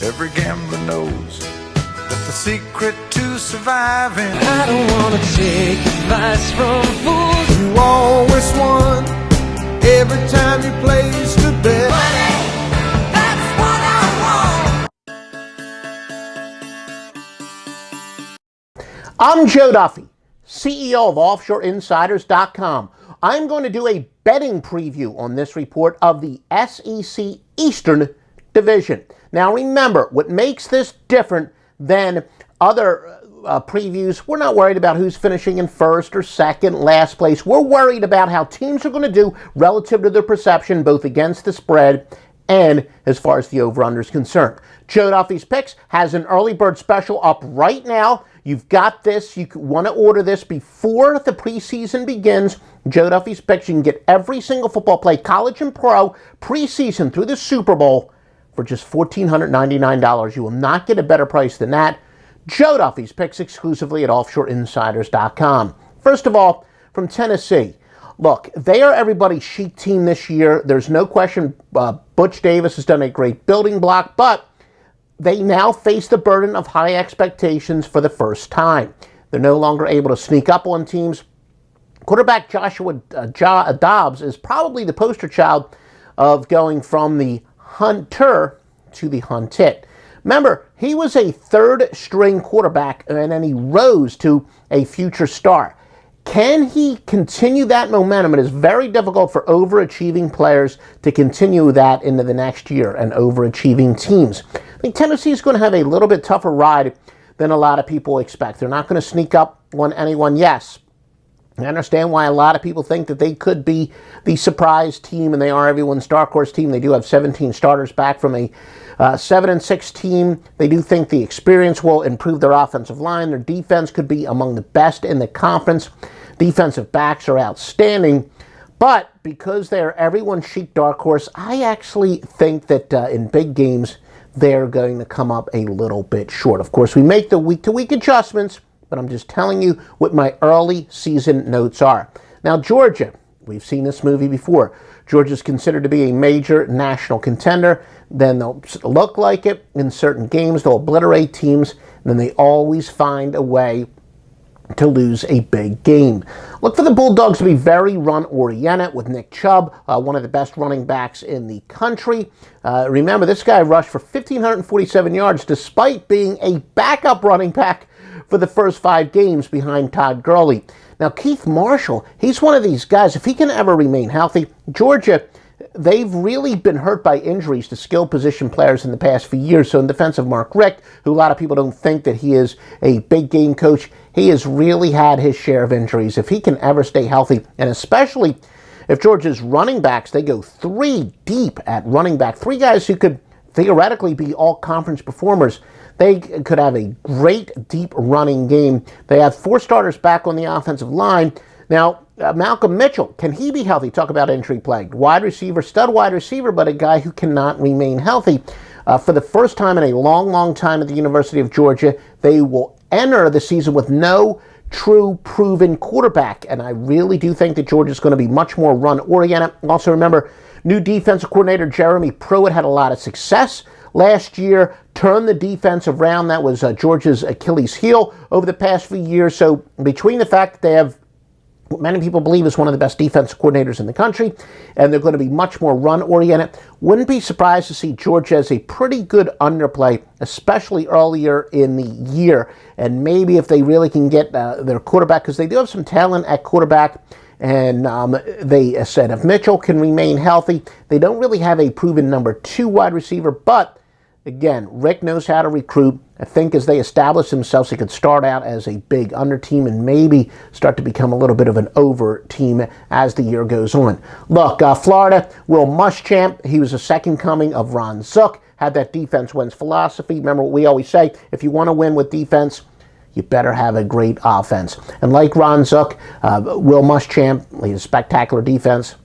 Every gambler knows that the secret to surviving, I don't wanna take advice from fools. you always won every time you placed a bet. Money, that's what I want. I'm Joe Duffy, CEO of OffshoreInsiders.com. I'm going to do a betting preview on this report of the SEC Eastern Division. Now remember, what makes this different than other previews, we're not worried about who's finishing in first or second, last place. We're worried about how teams are going to do relative to their perception, both against the spread and as far as the over-under is concerned. Joe Duffy's Picks has an early bird special up right now. You've got this. You want to order this before the preseason begins. Joe Duffy's Picks, you can get every single football play, college and pro, preseason through the Super Bowl for just $1,499. You will not get a better price than that. Joe Duffy's Picks exclusively at OffshoreInsiders.com. First of all, from Tennessee. Look, they are everybody's chic team this year. There's no question Butch Davis has done a great building block, but they now face the burden of high expectations for the first time. They're no longer able to sneak up on teams. Quarterback Joshua Dobbs is probably the poster child of going from the hunter to the hunted. Remember, he was a third-string quarterback, and then he rose to a future star. Can he continue that momentum? It is very difficult for overachieving players to continue that into the next year, and overachieving teams. I think Tennessee is going to have a little bit tougher ride than a lot of people expect. They're not going to sneak up on anyone, yes. I understand why a lot of people think that they could be the surprise team, and they are everyone's dark horse team. They do have 17 starters back from a 7-6 team. They do think the experience will improve their offensive line. Their defense could be among the best in the conference. Defensive backs are outstanding. But because they're everyone's chic dark horse, I actually think that in big games, they're going to come up a little bit short. Of course, we make the week-to-week adjustments, but I'm just telling you what my early season notes are. Now, Georgia, we've seen this movie before. Georgia's considered to be a major national contender. Then they'll look like it in certain games. They'll obliterate teams. And then they always find a way to lose a big game. Look for the Bulldogs to be very run-oriented with Nick Chubb, one of the best running backs in the country. Remember, this guy rushed for 1,547 yards despite being a backup running back for the first 5 games behind Todd Gurley. Now, Keith Marshall, he's one of these guys, if he can ever remain healthy. Georgia, they've really been hurt by injuries to skill position players in the past few years. So in defense of Mark Richt, who a lot of people don't think that he is a big game coach, he has really had his share of injuries. If he can ever stay healthy, and especially if Georgia's running backs, they go 3 deep at running back, 3 guys who could theoretically be all-conference performers. They could have a great deep running game. They have 4 starters back on the offensive line. Now, Malcolm Mitchell, can he be healthy? Talk about injury plagued. Wide receiver, stud wide receiver, but a guy who cannot remain healthy. For the first time in a long, long time at the University of Georgia, they will enter the season with no true proven quarterback. And I really do think that Georgia's going to be much more run-oriented. Also remember, new defensive coordinator Jeremy Pruitt had a lot of success last year, turned the defense around. That was Georgia's Achilles heel over the past few years. So between the fact that they have what many people believe is one of the best defensive coordinators in the country, and they're going to be much more run-oriented, wouldn't be surprised to see Georgia as a pretty good underplay, especially earlier in the year. And maybe if they really can get their quarterback, because they do have some talent at quarterback, and they said if Mitchell can remain healthy, they don't really have a proven number 2 wide receiver, but again, Rick knows how to recruit. I think as they establish themselves, they could start out as a big under team and maybe start to become a little bit of an over team as the year goes on. Look, Florida, Will Muschamp, he was a second coming of Ron Zook, had that defense wins philosophy. Remember what we always say, if you want to win with defense, you better have a great offense. And like Ron Zook, Will Muschamp, he has a spectacular defense,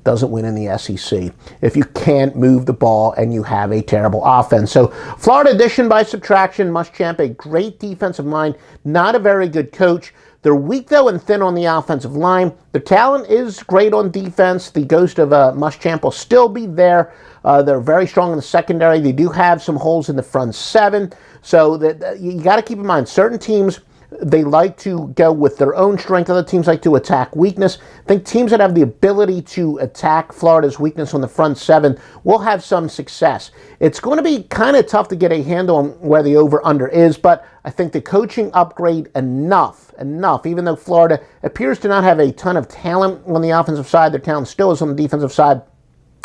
doesn't win in the SEC if you can't move the ball and you have a terrible offense. So Florida addition by subtraction, Muschamp, a great defensive mind, not a very good coach. They're weak, though, and thin on the offensive line. Their talent is great on defense. The ghost of Muschamp will still be there. They're very strong in the secondary. They do have some holes in the front seven. So you got to keep in mind, certain teams, they like to go with their own strength. Other teams like to attack weakness. I think teams that have the ability to attack Florida's weakness on the front seven will have some success. It's going to be kind of tough to get a handle on where the over-under is, but I think the coaching upgrade enough, even though Florida appears to not have a ton of talent on the offensive side, their talent still is on the defensive side.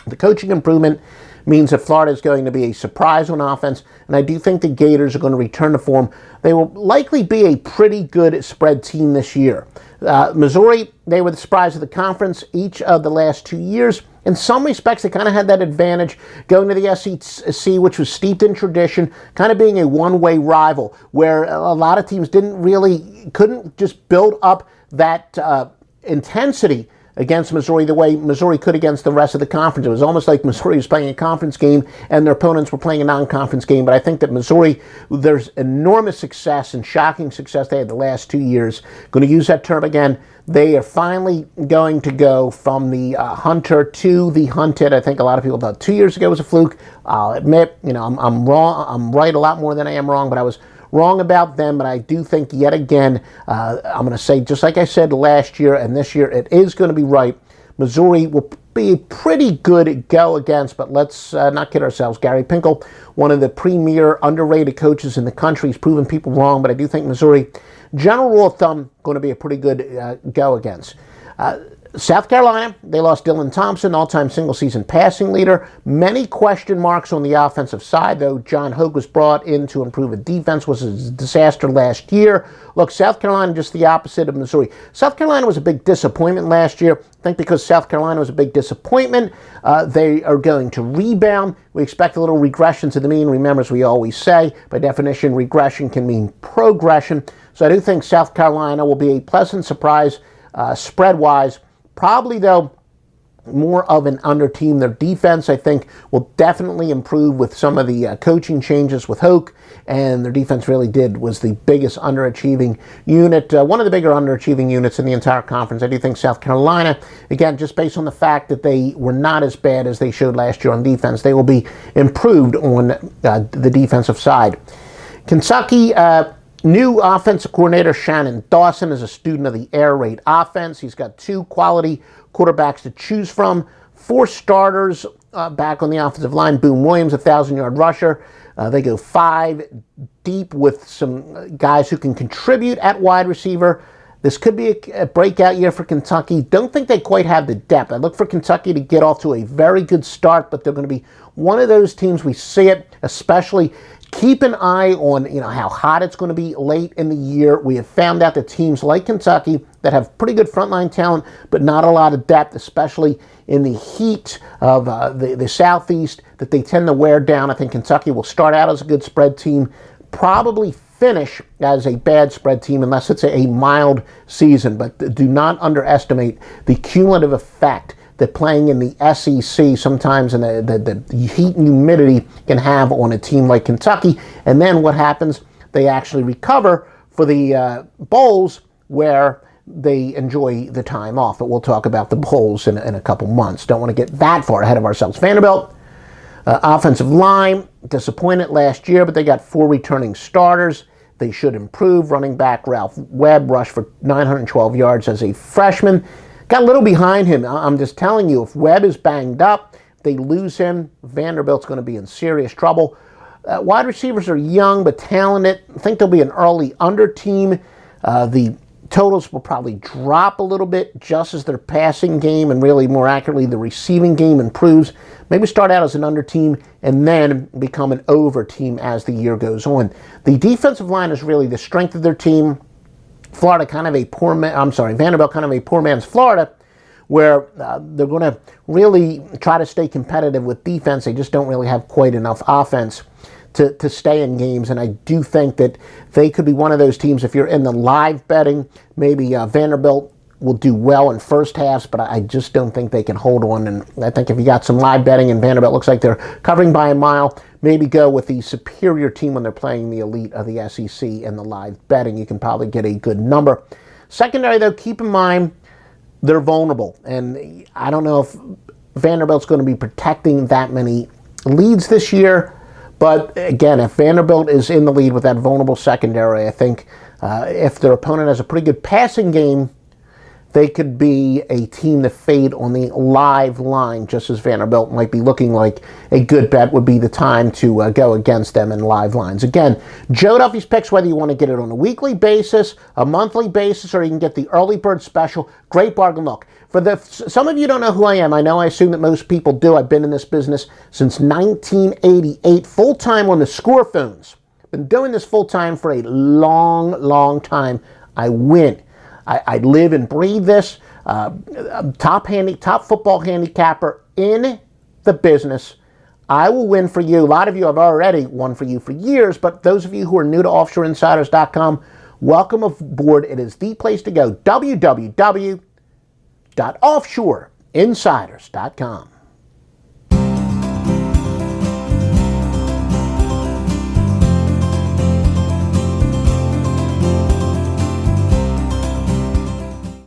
The coaching improvement means that Florida is going to be a surprise on offense, and I do think the Gators are going to return to form. They will likely be a pretty good spread team this year. Missouri, they were the surprise of the conference each of the last 2 years. In some respects, they kind of had that advantage going to the SEC, which was steeped in tradition, kind of being a one-way rival, where a lot of teams couldn't just build up that intensity against Missouri the way Missouri could against the rest of the conference. It was almost like Missouri was playing a conference game and their opponents were playing a non-conference game. But I think that Missouri, there's enormous success and shocking success they had the last 2 years. Going to use that term again. They are finally going to go from the hunter to the hunted. I think a lot of people thought 2 years ago was a fluke. I'll admit, I'm wrong. I'm right a lot more than I am wrong, but I was wrong about them. But I do think yet again, I'm going to say, just like I said last year and this year, it is going to be right. Missouri will be a pretty good go against, but let's not kid ourselves. Gary Pinkel, one of the premier underrated coaches in the country, has proven people wrong, but I do think Missouri, general rule of thumb, going to be a pretty good go against. South Carolina, they lost Dylan Thompson, all-time single-season passing leader. Many question marks on the offensive side, though. John Hogue was brought in to improve a defense, was a disaster last year. Look, South Carolina, just the opposite of Missouri. South Carolina was a big disappointment last year. I think because South Carolina was a big disappointment, they are going to rebound. We expect a little regression to the mean. Remember, as we always say, by definition, regression can mean progression. So I do think South Carolina will be a pleasant surprise spread-wise. Probably, though, more of an under team. Their defense, I think, will definitely improve with some of the coaching changes with Hoke, and their defense really was the biggest underachieving unit, one of the bigger underachieving units in the entire conference. I do think South Carolina, again, just based on the fact that they were not as bad as they showed last year on defense, they will be improved on the defensive side. Kentucky, new offensive coordinator Shannon Dawson is a student of the air raid offense. He's got 2 quality quarterbacks to choose from, 4 starters back on the offensive line. Boone Williams, 1,000-yard rusher. They go 5 deep with some guys who can contribute at wide receiver. This could be a breakout year for Kentucky. Don't think they quite have the depth. I look for Kentucky to get off to a very good start, but they're going to be one of those teams, we see it, especially. Keep an eye on how hot it's going to be late in the year. We have found out that teams like Kentucky that have pretty good frontline talent, but not a lot of depth, especially in the heat of the Southeast, that they tend to wear down. I think Kentucky will start out as a good spread team, probably finish as a bad spread team unless it's a mild season. But do not underestimate the cumulative effect that playing in the SEC sometimes and the heat and humidity can have on a team like Kentucky. And then what happens? They actually recover for the bowls where they enjoy the time off. But we'll talk about the bowls in a couple months. Don't want to get that far ahead of ourselves. Vanderbilt, offensive line, disappointed last year, but they got 4 returning starters. They should improve. Running back Ralph Webb rushed for 912 yards as a freshman. Got a little behind him. I'm just telling you, if Webb is banged up, they lose him, Vanderbilt's going to be in serious trouble. Wide receivers are young but talented. I think they'll be an early under team. The totals will probably drop a little bit just as their passing game and really more accurately the receiving game improves. Maybe start out as an under team and then become an over team as the year goes on. The defensive line is really the strength of their team. Vanderbilt kind of a poor man's Florida, where they're going to really try to stay competitive with defense. They just don't really have quite enough offense to stay in games, and I do think that they could be one of those teams, if you're in the live betting, maybe Vanderbilt will do well in first halves, but I just don't think they can hold on. And I think if you got some live betting and Vanderbilt looks like they're covering by a mile, maybe go with the superior team when they're playing the elite of the SEC and the live betting. You can probably get a good number. Secondary, though, keep in mind they're vulnerable. And I don't know if Vanderbilt's going to be protecting that many leads this year. But again, if Vanderbilt is in the lead with that vulnerable secondary, I think if their opponent has a pretty good passing game, they could be a team to fade on the live line, just as Vanderbilt might be looking like a good bet would be the time to go against them in live lines. Again, Joe Duffy's Picks, whether you want to get it on a weekly basis, a monthly basis, or you can get the early bird special, great bargain. Look, some of you don't know who I am. I know, I assume that most people do. I've been in this business since 1988, full-time on the score phones. Been doing this full-time for a long, long time. I win. I live and breathe this. Top football handicapper in the business. I will win for you. A lot of you have already won for you for years, but those of you who are new to offshoreinsiders.com, welcome aboard. It is the place to go. www.offshoreinsiders.com.